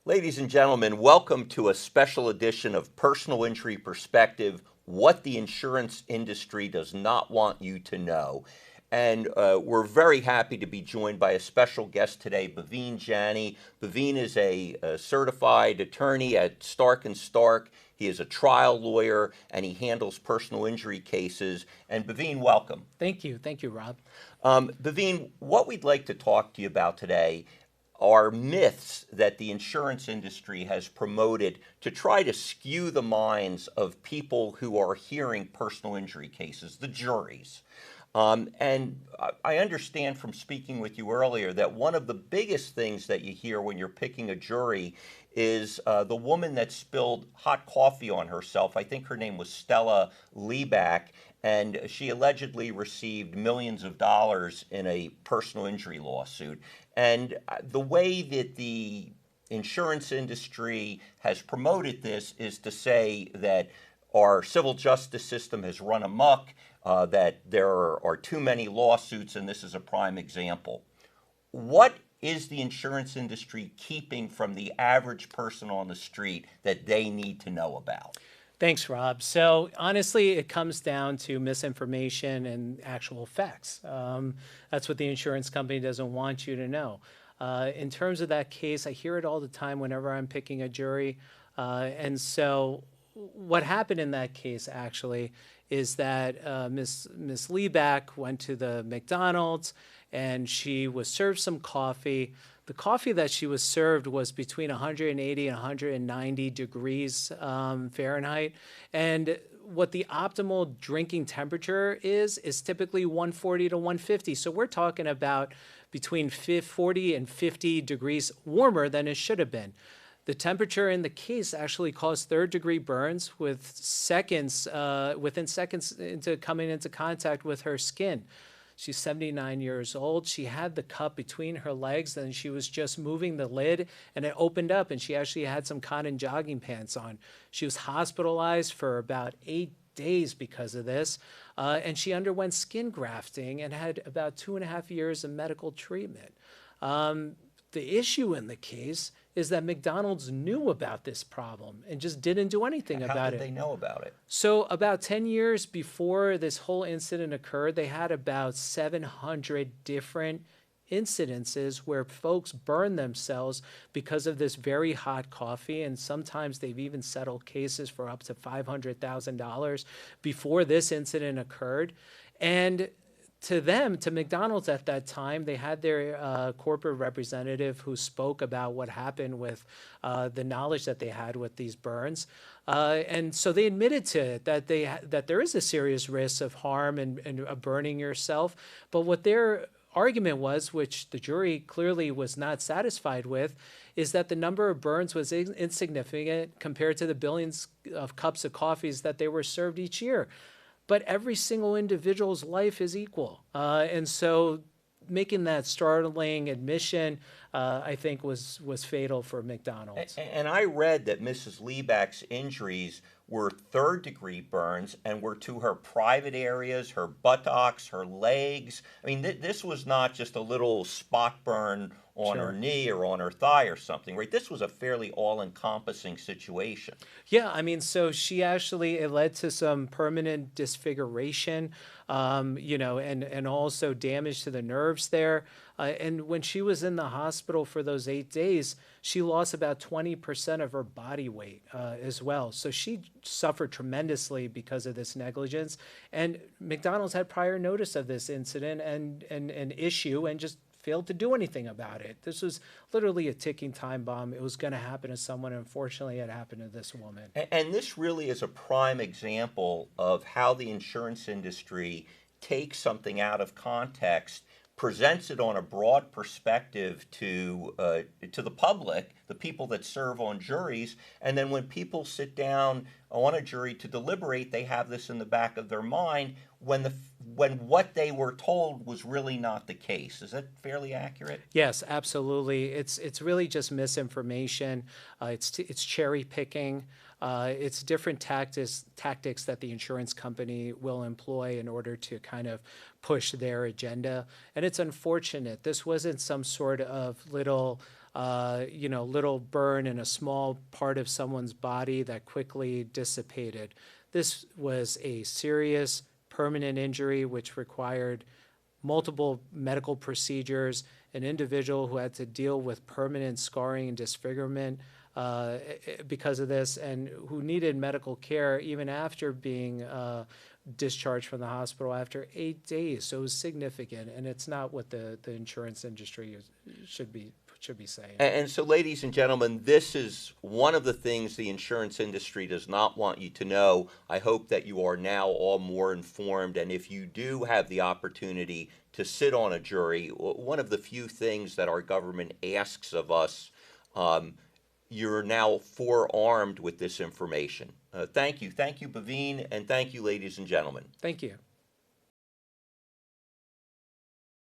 Ladies and gentlemen, welcome to a special edition of Personal Injury Perspective, What the Insurance Industry Does Not Want You to Know. And we're very happy to be joined by a special guest today, Bhaveen Jani. Bhaveen is a certified attorney at Stark & Stark. He is a trial lawyer, and he handles personal injury cases. And Bhaveen, welcome. Thank you. Thank you, Rob. Bhaveen, what we'd like to talk to you about today are myths that the insurance industry has promoted to try to skew the minds of people who are hearing personal injury cases, the juries. And I understand from speaking with you earlier that one of the biggest things that you hear when you're picking a jury is the woman that spilled hot coffee on herself. I think her name was Stella Liebeck, and she allegedly received millions of dollars in a personal injury lawsuit. And the way that the insurance industry has promoted this is to say that our civil justice system has run amok, that there are too many lawsuits, and this is a prime example. What is the insurance industry keeping from the average person on the street that they need to know about? Thanks, Rob. So honestly, it comes down to misinformation and actual facts. That's what the insurance company doesn't want you to know. In terms of that case, I hear it all the time whenever I'm picking a jury. And so what happened in that case actually is that Miss Liebeck went to the McDonald's and she was served some coffee. The coffee that she was served was between 180 and 190 degrees Fahrenheit. And what the optimal drinking temperature is typically 140 to 150. So we're talking about between 40 and 50 degrees warmer than it should have been. The temperature in the case actually caused third-degree burns with within seconds into coming into contact with her skin. She's 79 years old. She had the cup between her legs, and she was just moving the lid, and it opened up, and she actually had some cotton jogging pants on. She was hospitalized for about 8 days because of this, and she underwent skin grafting and had about 2.5 years of medical treatment. The issue in the case is that McDonald's knew about this problem and just didn't do anything about it. How did they know about it? So about 10 years before this whole incident occurred, they had about 700 different incidences where folks burned themselves because of this very hot coffee, and sometimes they've even settled cases for up to $500,000 before this incident occurred. And to McDonald's at that time, they had their corporate representative who spoke about what happened with the knowledge that they had with these burns. And so they admitted to it that that there is a serious risk of harm and burning yourself. But what their argument was, which the jury clearly was not satisfied with, is that the number of burns was insignificant compared to the billions of cups of coffees that they were served each year. But every single individual's life is equal. And so making that startling admission, I think, was fatal for McDonald's. And I read that Mrs. Liebeck's injuries were third-degree burns and were to her private areas, her buttocks, her legs. I mean, this was not just a little spot burn on her knee or on her thigh or something, right? This was a fairly all-encompassing situation. Yeah, I mean, so it led to some permanent disfiguration, and also damage to the nerves there. And when she was in the hospital for those 8 days, she lost about 20% of her body weight as well. So she suffered tremendously because of this negligence. And McDonald's had prior notice of this incident and an issue and just failed to do anything about it. This was literally a ticking time bomb. It was going to happen to someone. Unfortunately, it happened to this woman. And this really is a prime example of how the insurance industry takes something out of context, presents it on a broad perspective to the public, the people that serve on juries, and then when people sit down on a jury to deliberate, they have this in the back of their mind when what they were told was really not the case. Is that fairly accurate? Yes, absolutely. It's really just misinformation. It's cherry picking. It's different tactics that the insurance company will employ in order to kind of push their agenda. And it's unfortunate. This wasn't some sort of little little burn in a small part of someone's body that quickly dissipated. This was a serious permanent injury which required multiple medical procedures, an individual who had to deal with permanent scarring and disfigurement because of this, and who needed medical care even after being discharged from the hospital after 8 days. So it was significant, and it's not what the insurance industry should be saying. And so, ladies and gentlemen, this is one of the things the insurance industry does not want you to know. I hope that you are now all more informed. And if you do have the opportunity to sit on a jury, one of the few things that our government asks of us, you're now forearmed with this information. Thank you. Thank you, Bhaveen, and thank you, ladies and gentlemen. Thank you.